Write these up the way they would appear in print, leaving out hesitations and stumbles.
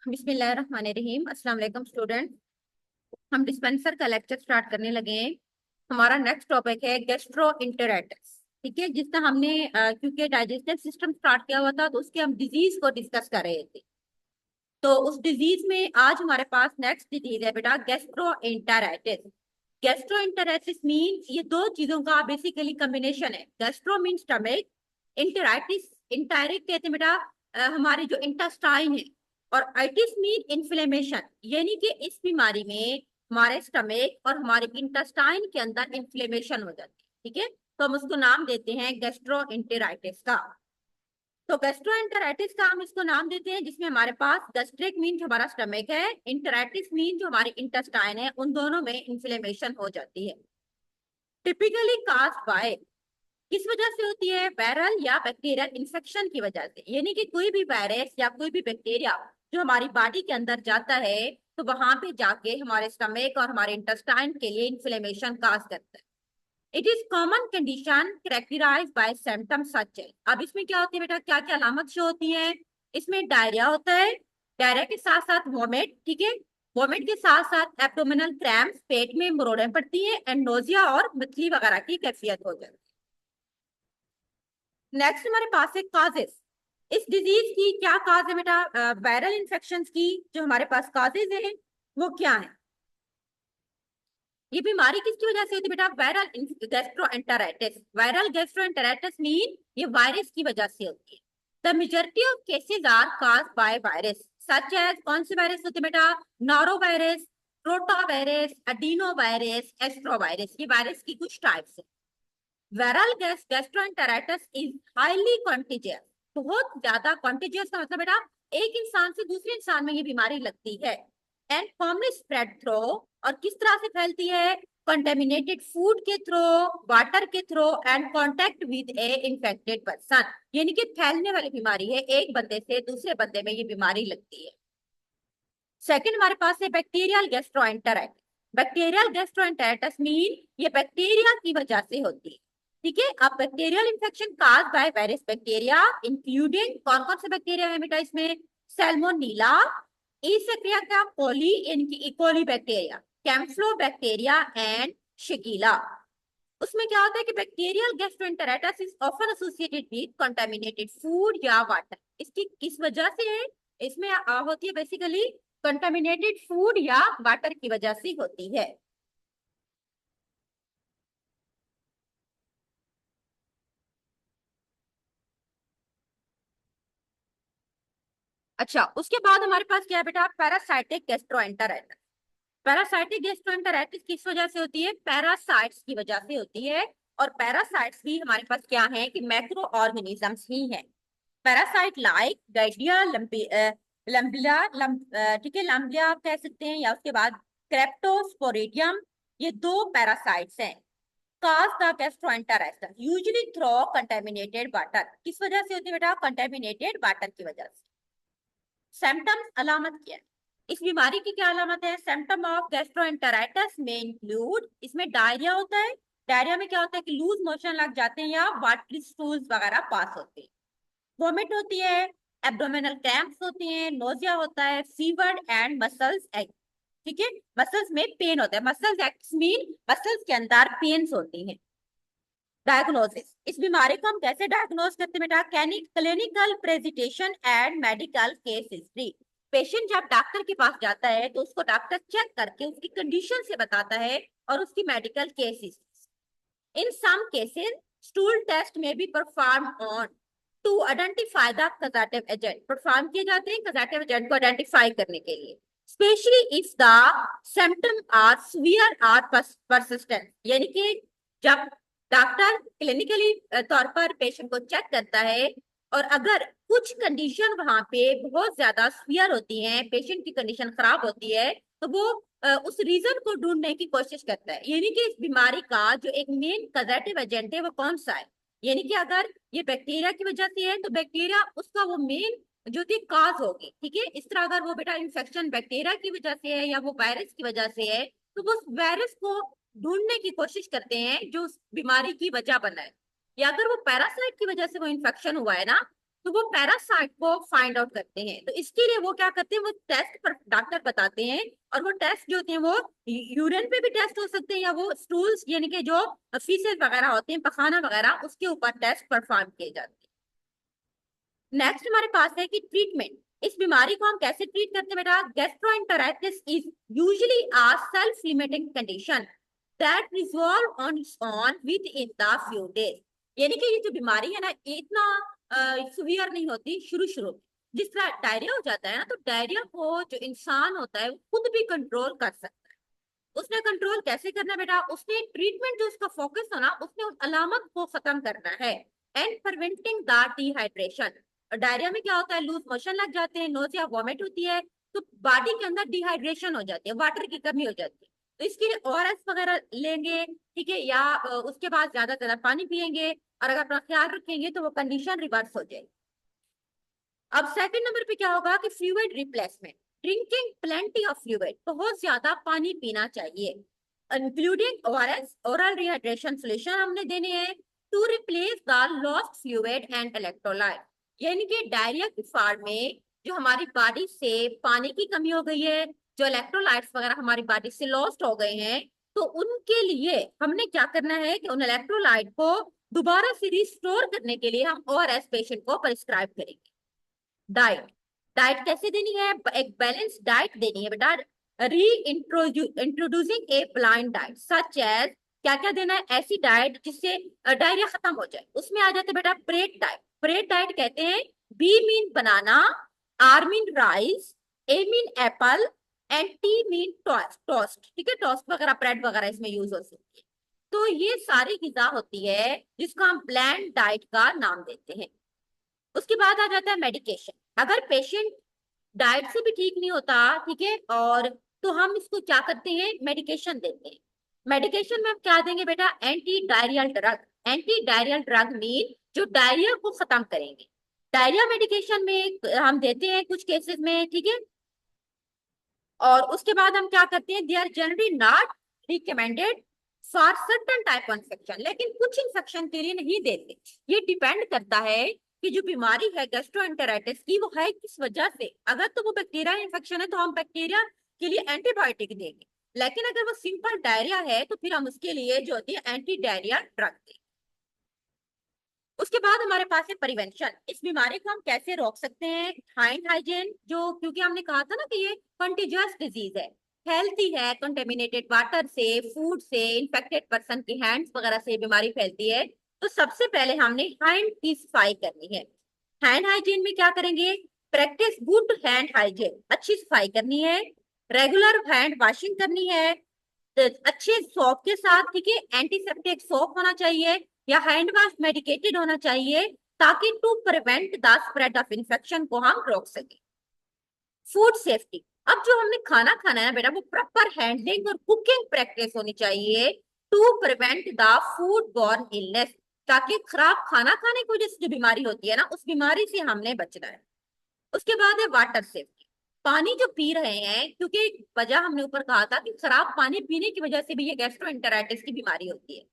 बिस्मिल्लाहिर्रहमानिर्रहीम। अस्सलाम वालेकुम स्टूडेंट। हम डिस्पेंसर का लेक्चर स्टार्ट करने लगे हैं। हमारा नेक्स्ट टॉपिक है गैस्ट्रोइंटेराइटिस। ठीक है, जिसका हमने क्योंकि डाइजेस्टिव सिस्टम स्टार्ट किया हुआ था तो उसके हम डिजीज को डिस्कस कर रहे थे। तो उस डिजीज में आज हमारे पास नेक्स्ट डिजीज है बेटा गैस्ट्रोइंटेराइटिस। गैस्ट्रोइंटेराइटिस मीन ये दो चीजों का बेसिकली कॉम्बिनेशन है। गैस्ट्रो मीन स्टमक, इंटेराइटिस इंटायरिक कहते हैं बेटा हमारे जो इंटेस्टाइन है, और आइटिस मीन इन्फ्लेमेशन, यानी कि इस बीमारी में हमारे स्टमक और हमारे इंटेस्टाइन के अंदर इन्फ्लेमेशन हो जाती है। ठीक है, तो हम उसको नाम देते हैं गैस्ट्रोइंटेराइटिस का। तो गैस्ट्रोएंटेराइटिस का हम इसको नाम देते हैं जिसमें हमारे पास गैस्ट्रिक मीन जो हमारा स्टमक है, इंटेराइटिस मीन जो हमारे इंटेस्टाइन है, उन दोनों में इन्फ्लेमेशन हो जाती है। टिपिकली काज बाय, किस वजह से होती है? वायरल या बैक्टीरियल इन्फेक्शन की वजह से, यानी कि कोई भी वायरस या कोई भी बैक्टीरिया जो हमारी बॉडी के अंदर जाता है तो वहां पे जाके हमारे स्टमक और हमारे इंटेस्टाइन के लिए इन्फ्लेमेशन काज करता है। It is common condition characterise by symptoms such है। अब इसमें क्या होती है बेटा, क्या क्या अलामत शो होती है? इसमें डायरिया होता है, डायरिया के साथ साथ वोमिट। ठीक है, वोमिट के साथ साथ एब्डोमिनल क्रैम्प्स, पेट में मरोड़ें पड़ती है, एंड नोजिया और मछली वगैरह की कैफियत हो जाती है। नेक्स्ट हमारे पास है काजेस। इस डिजीज की क्या काज है बेटा? वायरल इन्फेक्शन की जो हमारे पास काजेज है वो क्या है? ये बीमारी किसकी वजह से होती है बेटा? Viral gastroenteritis. Viral gastroenteritis mean ये वायरस की वजह से होती है। The majority of cases are caused by virus such as, कौन से वायरस होते हैं बेटा? Norovirus, rotavirus, adenovirus, astrovirus, ये वायरस की कुछ टाइप्स है। Viral gastroenteritis is highly contagious, बहुत ज्यादा कॉन्टेजियस का मतलब बेटा एक इंसान से दूसरे इंसान में ये बीमारी लगती है। एंड कॉमनली स्प्रेड थ्रो, और किस तरह से फैलती है? कंटेमिनेटेड फूड के थ्रू, वाटर के through, and contact with A infected person, यानी कि फैलने वाली बीमारी है, एक बंदे से दूसरे बंदे में ये बीमारी लगती है। सेकंड हमारे पास है bacterial gastroenteritis. Bacterial gastroenteritis mean ये बैक्टीरिया की वजह से होती है। ठीक है, अब bacterial infection cause by virus bacteria including कौन कौन से बैक्टीरिया है बेटा इसमें? सैल्मोनीला, ईसेरिया कोली इनकी E coli bacteria, campylo bacteria and shigella. उसमें क्या होता है कि bacterial gastroenteritis is often associated with contaminated food या वाटर। इसकी किस वजह से है? इसमें होती है बेसिकली कंटामिनेटेड फूड या वाटर की वजह से होती है। अच्छा, उसके बाद हमारे पास क्या है बेटा? Parasitic gastroenteritis. पैरासाइटिक गैस्ट्रोएंटेराइटिस किस वजह से होती है? पैरासाइट्स की वजह से होती है। और पैरासाइट्स भी हमारे पास क्या है कि मैक्रो ऑर्गेनिजम्स ही हैं। पैरासाइट लाइक गाइडिया लम्बिया, ठीक है, लम्बिया आप कह सकते हैं, या उसके बाद क्रेप्टोस्पोरिडियम, ये दो पैरासाइट्स हैं। काज the gastroenteritis usually through contaminated water, किस वजह से होती है बेटा? कंटेमिनेटेड वाटर की वजह से। सिम्टम्स, अलामत क्या है? इस बीमारी की क्या अलामत है? सिम्टम ऑफ गैस्ट्रोएंटेराइटिस में इंक्लूड, इसमें डायरिया होता है। डायरिया में क्या होता है कि लूज मोशन लग जाते हैं या वाटरी स्टूल्स वगैरह पास होते हैं। वोमिट होती है, एब्डोमिनल क्रैम्प्स होती हैं, नोजिया होता है, फीवर एंड मसल्स एक। ठीक है, मसल्स में पेन होता है, मसल्स एक्स मीन मसल्स के अंदर पेन्स होती हैं। डायग्नोसिस, इस बीमारी को हम कैसे डायग्नोस करते हैं बेटा? Clinical presentation and medical case history. Patient जब डॉक्टर के पास जाता है तो उसको डॉक्टर चेक करके उसकी कंडीशन से बताता है और उसकी medical case history. In some cases stool test में be perform on to identify the causative agent, perform किए जाते हैं कॉजेटिव एजेंट को आइडेंटिफाई करने के लिए, especially if the symptom are severe or persistent, यानी कि जब डॉक्टर क्लिनिकली तौर पर पेशेंट को चेक करता है और अगर कुछ कंडीशन वहां पे बहुत ज्यादा सीवियर होती हैं, पेशेंट की कंडीशन खराब होती है, तो वो उस रीजन को ढूंढने की कोशिश करता है, यानी कि इस बीमारी का जो एक मेन कॉजेटिव एजेंट है वो कौन सा है। यानी कि अगर ये बैक्टीरिया की वजह से है तो बैक्टीरिया उसका वो मेन जो थी काज होगी। ठीक है, इस तरह अगर वो बेटा इन्फेक्शन बैक्टीरिया की वजह से है या वो वायरस की वजह से है तो वो उस वायरस को ढूंढने की कोशिश करते हैं जो उस बीमारी की वजह बना है। या अगर वो पैरासाइट की वजह से वो इन्फेक्शन हुआ है ना, तो वो पैरासाइट को फाइंड आउट करते हैं। तो इसके लिए वो क्या करते हैं, वो टेस्ट पर डॉक्टर बताते हैं, और वो टेस्ट जो होते हैं वो यूरिन पे भी टेस्ट हो सकते हैं, या वो स्टूल्स यानी कि जो फीसेस वगैरह होते हैं, पखाना वगैरह, उसके ऊपर टेस्ट परफॉर्म किए जाते हैं। नेक्स्ट हमारे पास है कि ट्रीटमेंट। इस बीमारी को हम कैसे ट्रीट करते हैं बेटा? Gastroenteritis is usually a self limiting condition that resolve on its own with in the few days. यानी कि ये जो बीमारी है ना, ये इतना सीवियर नहीं होती शुरू शुरू में। जिस तरह डायरिया हो जाता है ना, तो डायरिया को जो इंसान होता है वो खुद भी कंट्रोल कर सकता है। उसने कंट्रोल कैसे करना है बेटा? उसने ट्रीटमेंट जो उसका फोकस हो ना, उसने उस अलामत को खत्म करना है। And preventing the dehydration. Diarrhoea में क्या होता है, लूज मोशन लग जाते हैं, नोजिया वॉमिट होती है, तो बॉडी के अंदर डिहाइड्रेशन हो जाती है, वाटर की कमी हो जाती है। तो इसके लिए ओआरएस वगैरह लेंगे, ठीक है, या उसके बाद ज्यादा से ज्यादा पानी पियेंगे, और अगर अपना ख्याल रखेंगे तो वो कंडीशन रिवर्स हो जाएगी। अब सेकंड नंबर पे क्या होगा कि fluid replacement. Drinking plenty of fluid, बहुत ज्यादा पानी पीना चाहिए, including ORS, oral rehydration solution हमने देने हैं, to replace the lost fluid and electrolyte. यानी कि डायरिया की फाड़ में जो हमारी बॉडी से पानी की कमी हो गई है, जो इलेक्ट्रोलाइट्स वगैरह हमारी बॉडी से लॉस्ट हो गए हैं, तो उनके लिए हमने क्या करना है कि उन इलेक्ट्रोलाइट को दोबारा से रिस्टोर करने के लिए हम ओआरएस पेशेंट को प्रिस्क्राइब करेंगे। डाइट। डाइट कैसे देनी है? एक बैलेंस डाइट देनी है बेटा। Reintroducing a bland diet such as, क्या क्या देना है? ऐसी डाइट जिससे डायरिया खत्म हो जाए। उसमें आ जाते बेटा प्रेट डाइट। प्रेट डाइट कहते हैं B mean banana, R mean rice, A mean apple, and T mean toast. Toast, ठीक है, टोस्ट वगैरह ब्रेड वगैरह इसमें यूज हो सकती है। तो ये सारी ग़िज़ा होती है जिसको हम ब्लैंड डाइट का नाम देते हैं। उसके बाद आ जाता है मेडिकेशन। अगर पेशेंट डाइट से भी ठीक नहीं होता, ठीक है, और तो हम इसको क्या करते हैं, मेडिकेशन देते हैं। मेडिकेशन में हम क्या देंगे बेटा? Anti diarrhoeal drug. Anti diarrhoeal drug mean जो डायरिया को खत्म करेंगे। डायरिया मेडिकेशन में हम देते हैं कुछ केसेस में, ठीक है। और उसके बाद हम क्या करते हैं, they are generally not recommended for certain type of infection. लेकिन कुछ इन्फेक्शन के लिए नहीं देते। ये डिपेंड करता है कि जो बीमारी है गैस्ट्रोएंटेराइटिस की, वो है किस वजह से। अगर तो वो बैक्टीरिया इन्फेक्शन है तो हम बैक्टीरिया के लिए एंटीबायोटिक देंगे, लेकिन अगर वो सिंपल डायरिया है तो फिर हम उसके लिए जो होती है एंटी डायरिया ड्रग देंगे। उसके बाद हमारे पास है प्रिवेंशन। इस बीमारी को हम कैसे रोक सकते हैं? हैंड हाइजीन, जो क्योंकि हमने कहा था ना कि ये कंटीजियस डिजीज है, हेल्थी है, कंटेमिनेटेड वाटर से, फूड से, इन्फेक्टेड पर्सन की हैंड्स वगैरह से बीमारी फैलती है। तो सबसे पहले हमने हैंड की सफाई करनी है। हैंड हाइजीन में क्या करेंगे? प्रैक्टिस गुड हैंड हाइजीन, अच्छी सफाई करनी है, रेगुलर हैंड वॉशिंग करनी है, अच्छे सोप के साथ, ठीक है, एंटीसेप्टिक सोप होना चाहिए, या हैंड वॉश मेडिकेटेड होना चाहिए, ताकि to prevent the spread of infection को हम रोक सके। Food safety. अब जो हमने खाना खाना है बेटा, वो प्रॉपर हैंडलिंग और कुकिंग प्रैक्टिस होनी चाहिए to prevent the food borne illness, ताकि खराब खाना खाने की वजह से जो बीमारी होती है ना, उस बीमारी से हमने बचना है। उसके बाद है वाटर सेफ्टी। पानी जो पी रहे हैं, क्योंकि एक वजह हमने ऊपर कहा था कि खराब पानी पीने की वजह से भी ये गैस्ट्रोएंटेराइटिस की बीमारी होती है।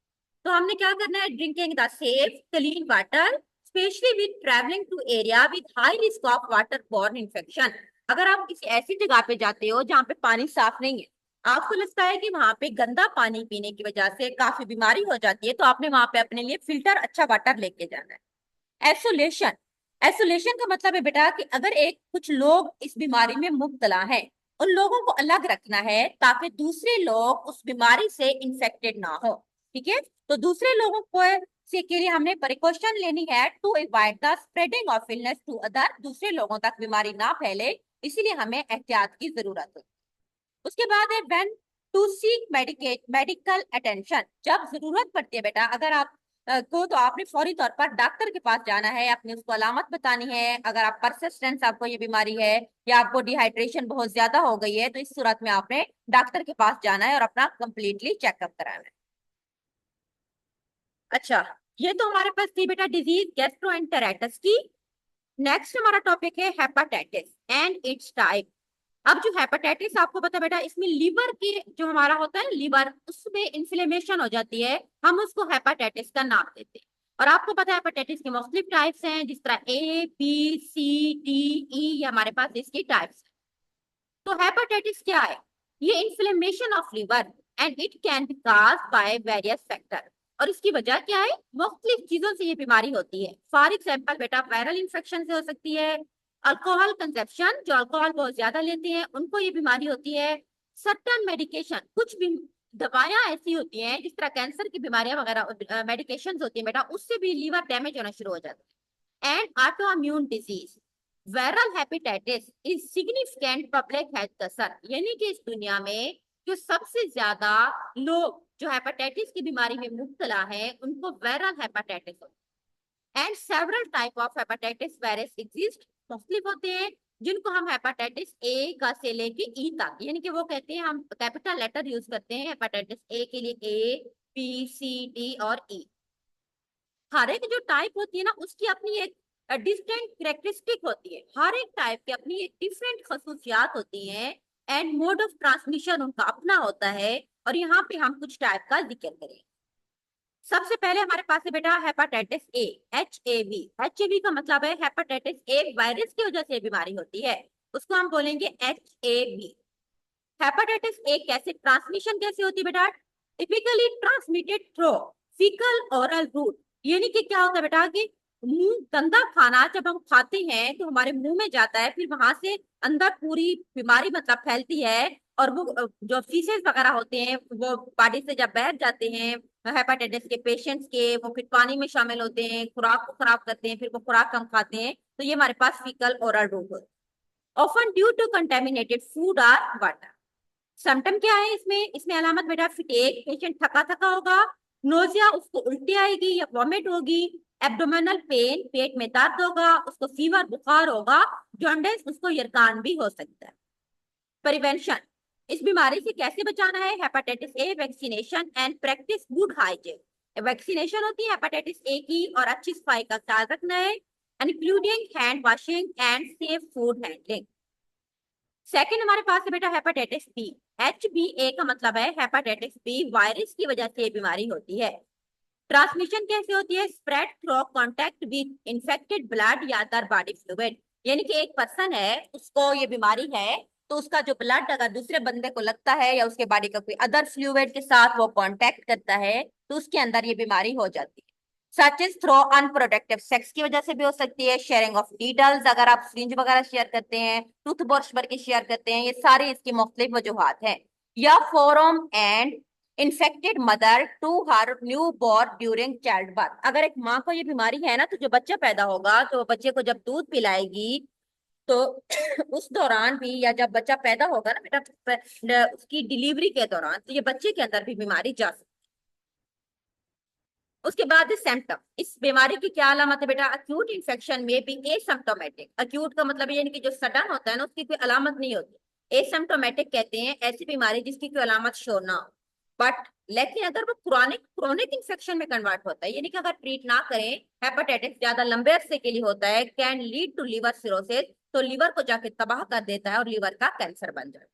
तो हमने क्या करना है? Drinking the safe clean water, especially with travelling to area with high risk of water borne infection. अगर आप किसी ऐसी जगह पे जाते हो जहाँ पे पानी साफ नहीं है, आपको लगता है कि वहां पे गंदा पानी पीने की वजह से काफी बीमारी हो जाती है, तो आपने वहां पे अपने लिए फिल्टर अच्छा वाटर लेके जाना है। आइसोलेशन। आइसोलेशन का मतलब है बेटा कि अगर एक कुछ लोग इस बीमारी में मुब्तला हैं, उन लोगों को अलग रखना है ताकि दूसरे लोग उस बीमारी से इंफेक्टेड ना हो, ठीक है। तो दूसरे लोगों को से के लिए हमने प्रिकॉशन लेनी है to avoid the spreading of illness to other, दूसरे लोगों तक बीमारी ना फैले, इसीलिए हमें एहतियात की जरूरत है। उसके बाद है when to seek medical attention. जब जरूरत पड़ती है बेटा, अगर आप को तो आपने फौरी तौर पर डॉक्टर के पास जाना है, अपनी उसको अलामत बतानी है। अगर आप परसिस्टेंस आपको ये बीमारी है, या आपको डिहाइड्रेशन बहुत ज्यादा हो गई है, तो इस सूरत में आपने डॉक्टर के पास जाना है और अपना कंप्लीटली चेकअप कराना है। अच्छा, ये तो हमारे पास थी बेटा डिजीज गैस्ट्रोएंटेराइटिस की। नेक्स्ट हमारा टॉपिक है हेपेटाइटिस एंड इट्स टाइप। अब जो हेपेटाइटिस आपको पता बेटा, इसमें लीवर के जो हमारा होता है लीवर, उसमें इन्फ्लेमेशन हो जाती है, हम उसको हेपेटाइटिस का नाम देते हैं। और आपको पता है हेपेटाइटिस के मुख्तलिफ टाइप्स हैं, जिस तरह A B C D E, ये हमारे पास इसकी टाइप्स। तो हेपेटाइटिस क्या है? ये inflammation of liver and it can be caused by various factor. और इसकी वजह क्या है? मुख्तलिफ चीजों से ये बीमारी होती है। फॉर एग्जाम्पल बेटा, वायरल इंफेक्शन से हो सकती है, अल्कोहल कंजप्शन, जो अल्कोहल बहुत ज्यादा लेते हैं उनको ये बीमारी होती है, सर्टन मेडिकेशन, कुछ भी दवाइयां ऐसी होती हैं जिस तरह कैंसर की बीमारियां वगैरह मेडिकेशन होती है बेटा, उससे भी लीवर डैमेज होना शुरू हो जाता है। And auto immune disease, viral hepatitis is significant public health concern, यानी कि इस दुनिया में जो सबसे ज्यादा लोग जो हेपेटाइटिस की बीमारी में मुब्तला है उनको वायरल हेपेटाइटिस होता है। And several type of hepatitis virus exist, मुख्तलिफ होते हैं, जिनको हम हेपेटाइटिस ए का से लेके ई तक, यानी कि वो कहते हैं, हम कैपिटल लेटर यूज करते हैं हेपेटाइटिस ए के लिए, ए बी सी डी और ई। हर एक जो टाइप होती है ना उसकी अपनी एक डिफरेंट करेक्टरिस्टिक होती है, हर एक टाइप की अपनी एक डिफरेंट खसूसियात होती हैं, एंड मोड ऑफ ट्रांसमिशन उनका अपना होता है। और यहाँ पे हम कुछ टाइप का जिक्र करें। सबसे पहले हमारे पास है बेटा हेपेटाइटिस ए, HIV। HIV का मतलब है हेपेटाइटिस ए वायरस की वजह से बीमारी होती है, उसको हम बोलेंगे HAV। हेपेटाइटिस ए कैसे ट्रांसमिशन कैसे होती है बेटा? Typically transmitted through faecal oral route, यानी कि क्या होता है बेटा कि मुंह गंदा खाना जब हम खाते हैं तो हमारे मुंह में जाता है, फिर वहां से अंदर पूरी बीमारी मतलब फैलती है। और वो जो फीसेस वगैरह होते हैं वो बॉडी से जब बह जाते हैं हेपेटाइटिस के पेशेंट्स के, वो फिर पानी में शामिल होते हैं, खुराक को खराब करते हैं, फिर वो खुराक कम खाते हैं, तो ये हमारे पास फीकल ओरल रूट होता है, often due to contaminated food और वाटर। सिम्टम क्या है इसमें? इसमें अलामत बेटा फिटेक, पेशेंट थका थका होगा, नोजिया, उसको उल्टी आएगी या वॉमिट होगी, एब्डोमिनल पेन, पेट में दर्द होगा, उसको फीवर बुखार होगा, जॉन्डिस, उसको यरकान भी हो सकता है। प्रिवेंशन, इस बीमारी से कैसे बचाना है? Hepatitis A vaccination and practice good hygiene. Vaccination होती है हेपेटाइटिस ए की, और अच्छी सफाई का ख्याल रखना है, including hand washing and safe food handling. Second हमारे पास है बेटा हेपेटाइटिस बी। HbA का मतलब है हेपेटाइटिस बी वायरस की वजह से ये बीमारी होती है। ट्रांसमिशन कैसे होती है? Spread through contact with infected blood या अदर बॉडी फ्लूइड, यानी कि एक पर्सन है उसको ये बीमारी है, तो उसका जो ब्लड अगर दूसरे बंदे को लगता है या उसके बॉडी का कोई अदर फ्लूइड के साथ वो कांटेक्ट करता है तो उसके अंदर ये बीमारी हो जाती है। Such is through unprotected sex की वजह से भी हो सकती है, शेयरिंग ऑफ नीडल्स, अगर आप सिरिंज वगैरह शेयर करते हैं, टूथ ब्रश भर के शेयर करते हैं, ये सारी इसकी मुख्तलिफ वजूहात हैं। या from an infected mother to her newborn during child birth, अगर एक माँ को ये बीमारी है ना तो जो बच्चा पैदा होगा तो बच्चे को जब दूध पिलाएगी तो उस दौरान भी, या जब बच्चा पैदा होगा ना बेटा उसकी डिलीवरी के दौरान, तो ये बच्चे के अंदर भी बीमारी जा सकती है। उसके बाद सिम्टम, इस बीमारी की क्या अलामत है बेटा? अक्यूट इन्फेक्शन में भी एसिम्प्टोमेटिक, अक्यूट का मतलब यानी कि जो सडन होता है ना उसकी कोई अलामत नहीं होती, एसिम्प्टोमेटिक कहते हैं ऐसी बीमारी जिसकी कोई अलामत शो ना हो। बट लेकिन अगर वो क्रोनिक क्रोनिक इन्फेक्शन में कन्वर्ट होता है, यानी कि अगर ट्रीट ना करें, हेपेटाइटिस ज्यादा लंबे अरसे के लिए होता है, can lead to liver cirrhosis, तो लिवर को जाके तबाह कर देता है और लिवर का कैंसर बन जाता है।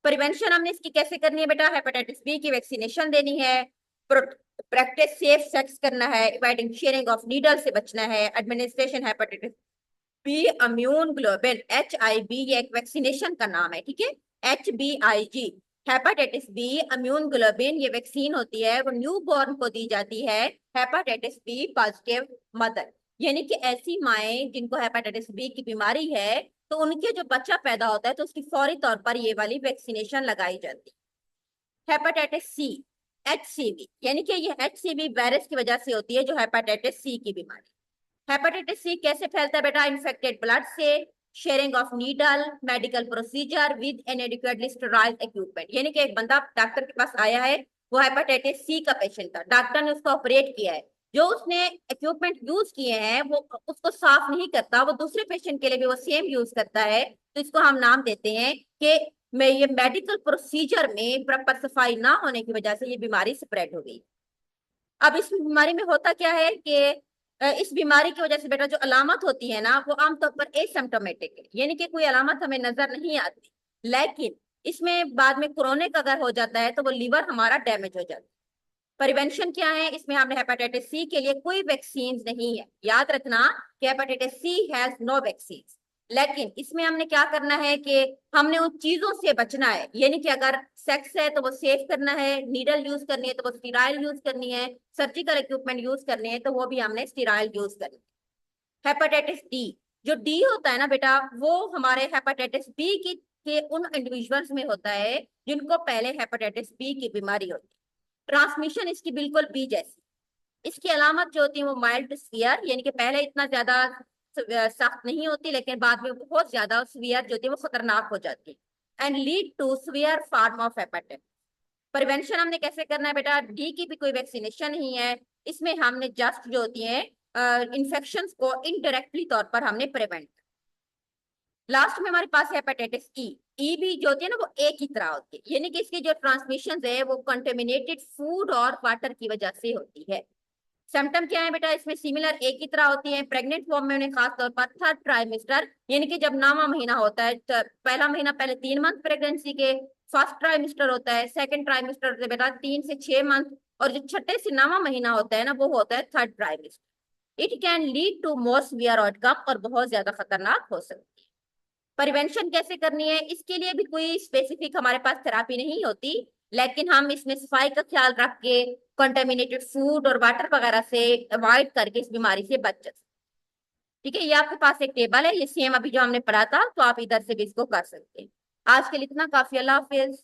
प्रिवेंशन हमने इसकी कैसे करनी है बेटा? हेपेटाइटिस बी की वैक्सीनेशन देनी है, प्रैक्टिस सेफ सेक्स करना है, अवॉइडिंग शेयरिंग ऑफ नीडल से बचना है, administration hepatitis B immune globulin HIV, ये एक वैक्सीनेशन का नाम है, ठीक है, HBIG। Hepatitis B immune globulin ये वैक्सीन होती है, वो न्यू बॉर्न को दी जाती है, हेपेटाइटिस बी पॉजिटिव मदर, यानी कि ऐसी माएँ जिनको हेपेटाइटिस बी की बीमारी है तो उनके जो बच्चा पैदा होता है तो उसकी फौरी तौर पर ये वाली वैक्सीनेशन लगाई जाती है। हेपेटाइटिस सी, HCV, यानी कि ये HCV वायरस की वजह से होती है, जो हेपेटाइटिस सी की बीमारी। हेपेटाइटिस सी कैसे फैलता है बेटा? इन्फेक्टेड ब्लड से, sharing of needle, medical procedure with inadequately sterile equipment, यानी कि एक बंदा डॉक्टर के पास आया है, वो हेपेटाइटिस सी का पेशेंट था, डॉक्टर ने उसको ऑपरेट किया है, जो उसने इक्विपमेंट यूज किए हैं वो उसको साफ नहीं करता, वो दूसरे पेशेंट के लिए भी वो सेम यूज करता है, तो इसको हम नाम देते हैं कि मैं ये मेडिकल प्रोसीजर में प्रॉपर सफाई ना होने की वजह से ये बीमारी स्प्रेड हो गई। अब इस बीमारी में होता क्या है कि इस बीमारी की वजह से बेटा जो अलामत होती है ना वो आमतौर पर एसिम्प्टोमेटिक है, यानी कि कोई अलामत हमें नजर नहीं आती, लेकिन इसमें बाद में क्रोनिक अगर हो जाता है तो वो लीवर हमारा डैमेज हो जाता है। प्रिवेंशन क्या है, इसमें हमने हेपेटाइटिस सी के लिए कोई वैक्सीन नहीं है, याद रखना कि hepatitis C has no vaccine. लेकिन इसमें हमने क्या करना है कि हमने उन चीजों से बचना है, यानी कि अगर सेक्स है तो वो सेफ करना है, नीडल यूज करनी है तो वो स्टीराइल यूज करनी है, सर्जिकल इक्विपमेंट यूज करने हैं तो वो भी हमने स्टीराइल यूज करनी है। हेपेटाइटिस डी, जो डी होता है ना बेटा, वो हमारे हेपेटाइटिस बी की के उन इंडिविजुअल्स में होता है जिनको पहले हेपेटाइटिस बी की बीमारी होती है। ट्रांसमिशन इसकी बिल्कुल बी जैसी। इसकी अलामत जो होती है वो माइल्ड टू सीवियर, यानी कि पहले इतना ज्यादा सख्त नहीं होती लेकिन बाद में बहुत ज्यादा सीवियर जो होती है वो खतरनाक हो जाती है, and lead to severe form of hepatitis. Prevention हमने कैसे करना है बेटा, डी की भी कोई वैक्सीनेशन नहीं है, इसमें हमने जस्ट जो होती है इन्फेक्शन को इनडायरेक्टली तौर पर हमने प्रिवेंट। लास्ट में हमारे पास है हेपेटाइटिस ई। ई भी जो होती है ना वो ए की तरह होती है, यानी कि इसकी जो ट्रांसमिशन है वो कंटेमिनेटेड फूड और वाटर की वजह से होती है। सिम्टम क्या है बेटा, इसमें सिमिलर ए की तरह होती है। प्रेग्नेंट वोमेन में उन्हें खास तौर पर थर्ड ट्राइमेस्टर, यानी कि जब 9वां महीना होता है, पहला महीना पहले 3 मंथ प्रेगनेंसी के, फर्स्ट ट्राइमेस्टर होता है, सेकंड ट्राइमेस्टर होता है बेटा 3 से 6 मंथ, और जो छठे से 9वां महीना होता है ना वो होता है third trimester. It can lead to more severe outcome, और बहुत ज्यादा खतरनाक हो सकती है। प्रिवेंशन कैसे करनी है, इसके लिए भी कोई स्पेसिफिक हमारे पास थेरापी नहीं होती, लेकिन हम इसमें सफाई का ख्याल रख के कंटेमिनेटेड फूड और वाटर वगैरह से अवॉइड करके इस बीमारी से बच सकते। ठीक है, ये आपके पास एक टेबल है, ये सेम अभी जो हमने पढ़ा था, तो आप इधर से भी इसको कर सकते हैं। आज के लिए इतना काफी, अल्लाह हाफिज।